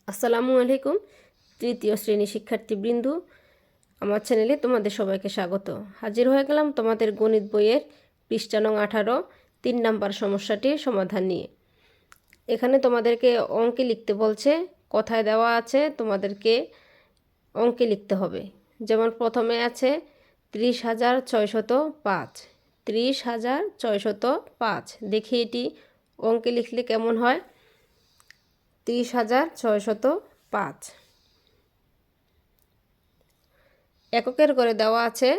আসসালামু আলাইকুম তৃতীয় শ্রেণী শিক্ষার্থীবৃন্দ, আমার চ্যানেলে তোমাদের সবাইকে স্বাগত। হাজির হয়ে গেলাম তোমাদের গণিত বইয়ের পৃষ্ঠা নং 18 3 নাম্বার সমস্যাটির সমাধান নিয়ে। এখানে তোমাদেরকে অঙ্কে লিখতে বলছে, কথায় দেওয়া আছে তোমাদেরকে অঙ্কে লিখতে হবে। যেমন প্রথমে আছে 30,605, 30,605। দেখি এটি অঙ্কে লিখলে কেমন হয়। 30,605 এককের ঘরে দেওয়া আছে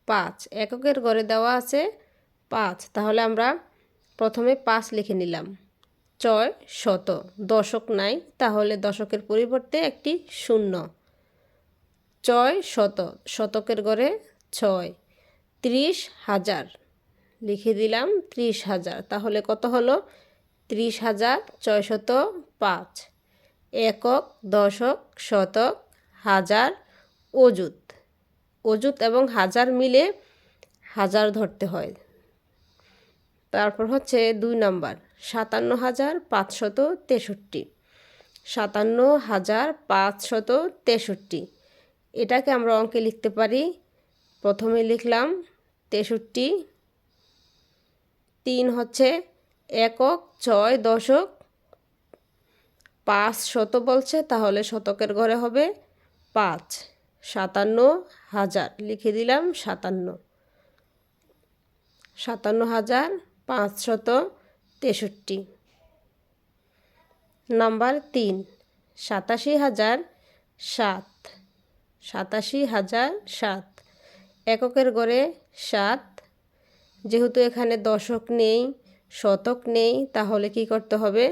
5, এককের ঘরে দেওয়া আছে 5। তাহলে আমরা প্রথমে 5 লিখে নিলাম। 6 শত, দশক নাই, তাহলে দশকের পরিবর্তে একটি শূন্য। 6 শত, শতকের ঘরে 6। 30,000 লিখে দিলাম 30,000, তাহলে কত হলো 30,605। একক, দশক, শতক, হাজার, অযুত। অযুত এবং হাজার মিলে হাজার ধরতে হয়। তারপর হচ্ছে 2 নাম্বার 57,563, 57,563। এটাকে আমরা অঙ্কে লিখতে পারি। প্রথমে লিখলাম 63, 3 হচ্ছে একক, 6 দশক, 5 শত বলছে, তাহলে শতকের ঘরে হবে 5। 57,000 লিখে দিলাম 57, 57,563। নাম্বার 3 87,007, 87,007। এককের ঘরে 7, যেহেতু এখানে দশক নেই, শতক নেই, তাহলে কি করতে হবে,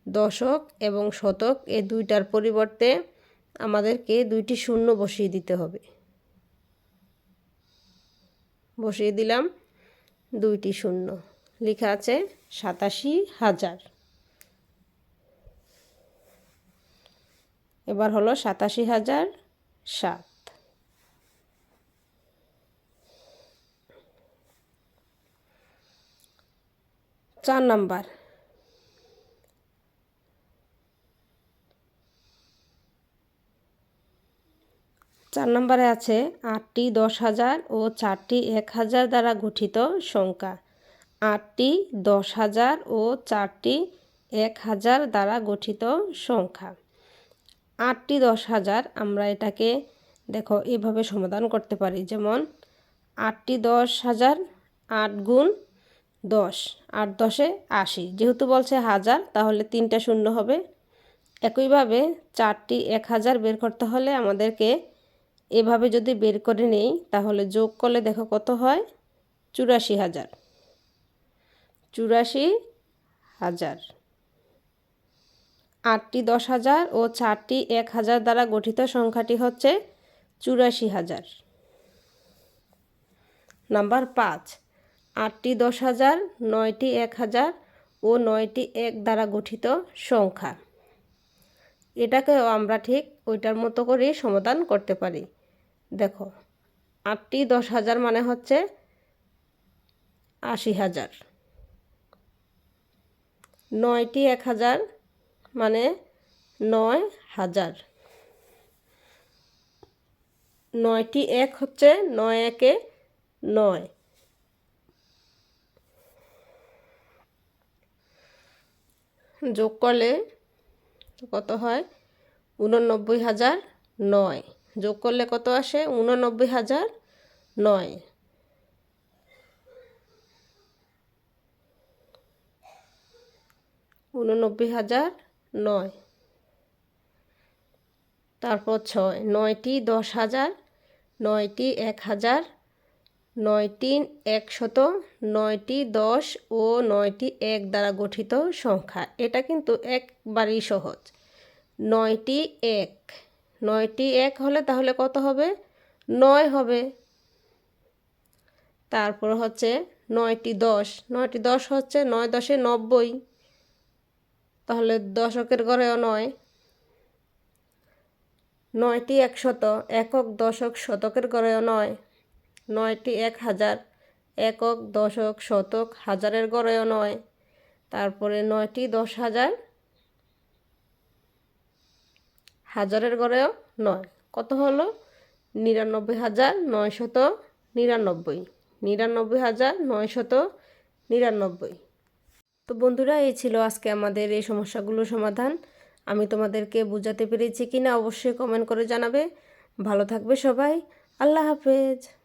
দশক এবং শতক এই দুইটার পরিবর্তে আমাদেরকে দুইটি শূন্য বসিয়ে দিতে হবে। বসিয়ে দিলাম দুইটি শূন্য, লেখা আছে 87,000। এবার হলো 87,007। 4 নাম্বার 4 নম্বরে আছে 8টি 10,000 ও 4টি 1,000 দ্বারা গঠিত সংখ্যা। 8টি 10,000 ও 4টি 1,000 দ্বারা গঠিত সংখ্যা। 8টি 10,000 আমরা এটাকে দেখো এভাবে সমাধান করতে পারি। যেমন 8টি 10,000, 8 গুণ 10, 8 10 80। যেহেতু বলছে হাজার, তাহলে 3টা শূন্য হবে। একইভাবে 4টি 1,000 বের করতে হলে আমাদেরকে এভাবে যদি বের করে নেই, তাহলে যোগ করলে দেখো কত হয়, 84,000। 84,000। 8টি 10,000 ও 4টি 1,000 দ্বারা গঠিত সংখ্যাটি হচ্ছে 84,000। নাম্বার 5 8টি 10,000, 9টি 1,000 ও 9টি 1 দ্বারা গঠিত সংখ্যা। এটাকেও আমরা ঠিক ওইটার মতো করেই সমাধান করতে পারি। দেখো 8টি 10,000 মানে হচ্ছে 80,000। 9টি 1,000 মানে 9,000। 9টি 1 হচ্ছে 9 একে 9। যোগ করলে কত হয়, 89,009। যোগ করলে কত আসে, 89,009। তারপর 6 9টি 10,000, 9টি 1,000, 9টি 100, 9টি 10 ও 9টি 1 দ্বারা গঠিত সংখ্যা। এটা কিন্তু একবারেই সহজ। 9টি 1, 9টি 1 হলে তাহলে কত হবে, 9 হবে। তারপর হচ্ছে 9টি 10, 9টি 10 হচ্ছে 9 10 90, তাহলে দশকের ঘরেও 9। 9টি 100, একক, দশক, শতকের ঘরেও 9। 9টি 1,000, একক, দশক, শতক, হাজারের ঘরেও 9। তারপরে 9টি 10,000, হাজারের ঘরেও নয়। কত হলো? 99,999। 99,999। তো বন্ধুরা, এই ছিল আজকে আমাদের এই সমস্যাগুলোর সমাধান। আমি তোমাদেরকে বোঝাতে পেরেছি কিনা অবশ্যই কমেন্ট করে জানাবে। ভালো থাকবে সবাই। আল্লাহ হাফেজ।